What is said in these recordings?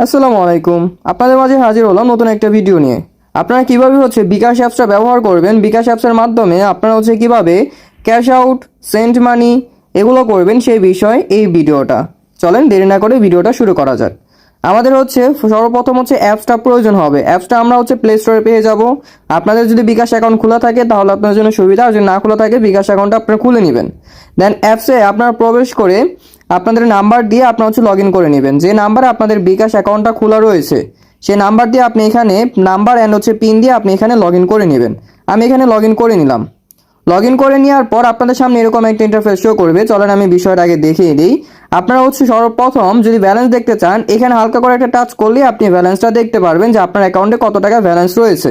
আসসালামু আলাইকুম। আপনাদের মাঝে হাজির হলাম নতুন একটা ভিডিও নিয়ে। আপনারা কিভাবে বিকাশ অ্যাপসটা ব্যবহার করবেন, বিকাশ অ্যাপসের মাধ্যমে আপনারা কিভাবে ক্যাশ আউট, সেন্ড মানি এগুলো করবেন সেই বিষয়ে এই ভিডিওটা। চলেন দেরি না করে ভিডিওটা শুরু করা যাক। আমাদের সর্বপ্রথম অ্যাপসটা প্রয়োজন হবে। অ্যাপসটা আমরা প্লে স্টোরে পেয়ে যাব। আপনাদের যদি বিকাশ অ্যাকাউন্ট খোলা থাকে তাহলে আপনার জন্য সুবিধা, আর যদি না খোলা থাকে বিকাশ অ্যাকাউন্টটা আপনারা খুলে নেবেন। দেন অ্যাপসে আপনারা প্রবেশ করে আপনাদের নাম্বার দিয়ে আপনারা লগ ইন করে নেবেন। যে নাম্বারে আপনাদের বিকাশ অ্যাকাউন্টটা খোলা রয়েছে সেই নাম্বার দিয়ে আপনি এখানে নাম্বার অ্যান্ড পিন দিয়ে আপনি এখানে লগ ইন করে নেবেন। আমি এখানে লগ ইন করে নিলাম। লগ ইন করে নেওয়ার পর আপনাদের সামনে এরকম একটা ইন্টারফেস শো করবে। চলেন আমি বিষয়টা আগে দেখিয়ে দিই। আপনারা সর্বপ্রথম যদি ব্যালেন্স দেখতে চান, এখানে হালকা করে একটা টাচ করলে আপনি ব্যালেন্সটা দেখতে পারবেন যে আপনার অ্যাকাউন্টে কত টাকা ব্যালেন্স রয়েছে।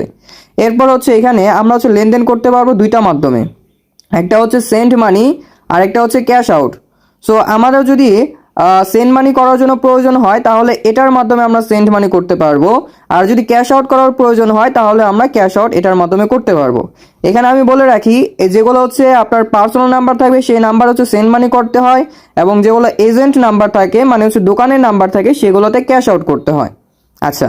এরপর এখানে আমরা লেনদেন করতে পারবো দুইটা মাধ্যমে। একটা সেন্ড মানি আর একটা ক্যাশ আউট। সো আমাদের যদি সেন্ড মানি করার জন্য প্রয়োজন হয় তাহলে এটার মাধ্যমে আমরা সেন্ড মানি করতে পারবো, আর যদি ক্যাশ আউট করার প্রয়োজন হয় তাহলে আমরা ক্যাশ আউট এটার মাধ্যমে করতে পারবো। এখানে আমি বলে রাখি, যেগুলো আপনার পার্সোনাল নাম্বার থাকবে সেই নাম্বার সেন্ড মানি করতে হয়, এবং যেগুলো এজেন্ট নাম্বার থাকে মানে দোকানের নাম্বার থাকে সেগুলোতে ক্যাশ আউট করতে হয়। আচ্ছা,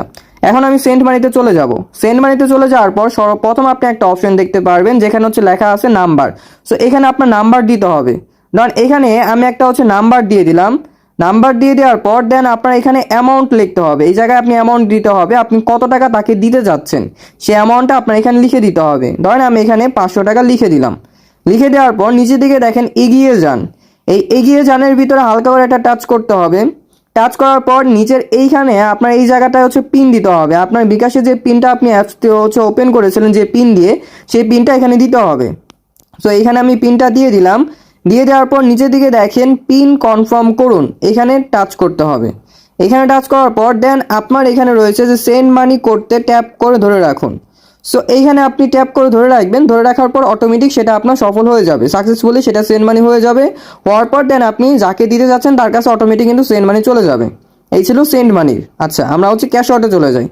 এখন আমি সেন্ড মানিতে চলে যাব। সেন্ড মানিতে চলে যাওয়ার পর সর্বপ্রথম আপনি একটা অপশন দেখতে পারবেন যেখানে লেখা আছে নাম্বার। সো এখানে আপনার নাম্বার দিতে হবে। ধরুন এখানে আমি একটা নাম্বার দিয়ে দিলাম। নাম্বার দিয়ে দেওয়ার পর দেন আপনার এখানে অ্যামাউন্ট লিখতে হবে। এই জায়গায় আপনি অ্যামাউন্ট দিতে হবে, আপনি কত টাকা তাকে দিতে যাচ্ছেন সেই অ্যামাউন্টটা আপনার এখানে লিখে দিতে হবে। ধরেন আমি এখানে 500 টাকা লিখে দিলাম। লিখে দেওয়ার পর নিচের দিকে দেখেন এগিয়ে যান। এই এগিয়ে যানের ভিতরে হালকা করে একটা টাচ করতে হবে। টাচ করার পর নিচের এইখানে আপনার এই জায়গাটায় পিন দিতে হবে। আপনার বিকাশে যে পিনটা আপনি অ্যাপসটি ওপেন করেছিলেন যে পিন দিয়ে, সেই পিনটা এখানে দিতে হবে। সো এখানে আমি পিনটা দিয়ে দিলাম। দিয়ে দেওয়ার পর নিচের দিকে দেখেন পিন কনফার্ম করুন, এখানে টাচ করতে হবে। এখানে টাচ করার পর দেন আপনার এখানে রয়েছে যে সেন্ড মানি করতে ট্যাপ করে ধরে রাখুন। সো এইখানে আপনি ট্যাপ করে ধরে রাখবেন। ধরে রাখার পর অটোমেটিক সেটা আপনার সফল হয়ে যাবে, সাকসেসফুলি সেটা সেন্ড মানি হয়ে যাবে। হওয়ার পর দেন আপনি যাকে দিতে যাচ্ছেন তার কাছে অটোমেটিক কিন্তু সেন্ড মানি চলে যাবে। এই ছিল সেন্ড মানির। আচ্ছা, আমরা ক্যাশ আউটে চলে যাই।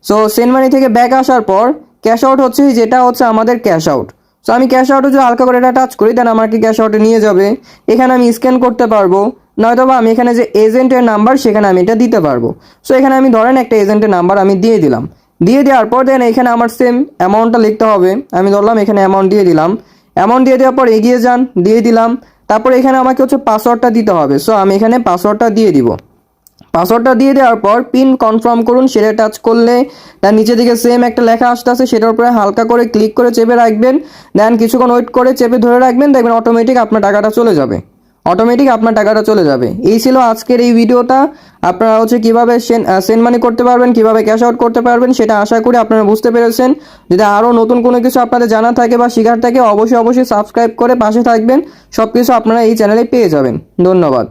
সো সেন্ড মানি থেকে ব্যাক আসার পর ক্যাশ আউট যেটা আমাদের ক্যাশ আউট। সো আমি ক্যাশ আউটে যদি হালকা করে এটা টাচ করি দেন আমাকে ক্যাশ আউটে নিয়ে যাবে। এখানে আমি স্ক্যান করতে পারবো, নয়তো বা আমি এখানে যে এজেন্টের নাম্বার সেখানে আমি এটা দিতে পারবো। সো এখানে আমি ধরেন একটা এজেন্টের নাম্বার আমি দিয়ে দিলাম। দিয়ে দেওয়ার পর দেন এখানে আমার সেম অ্যামাউন্টটা লিখতে হবে। আমি ধরলাম এখানে অ্যামাউন্ট দিয়ে দিলাম। অ্যামাউন্ট দিয়ে দেওয়ার পর এগিয়ে যান, দিয়ে দিলাম। তারপর এখানে আমাকে পাসওয়ার্ডটা দিতে হবে। সো আমি এখানে পাসওয়ার্ডটা দিয়ে দিব। পাসওয়ার্ডটা দিয়ে দেওয়ার পর পিন কনফার্ম করুন সেটা টাচ করলে তার নিচে দিকে সেম একটা লেখা আসতেছে, সেটার উপরে হালকা করে ক্লিক করে চেপে রাখবেন। দেন কিছুক্ষণ ওয়েট করে চেপে ধরে রাখবেন, দেখবেন অটোমেটিক আপনার টাকাটা চলে যাবে। এই ছিল আজকের এই ভিডিওটা। আপনারা কিভাবে সেন্ড মানি করতে পারবেন, কিভাবে ক্যাশ আউট করতে পারবেন সেটা আশা করি আপনারা বুঝতে পেরেছেন। যদি আরও নতুন কোনো কিছু আপনাদের জানা থাকে বা শেখার থাকে অবশ্যই সাবস্ক্রাইব করে পাশে থাকবেন। সব কিছু আপনারা এই চ্যানেলে পেয়ে যাবেন। ধন্যবাদ।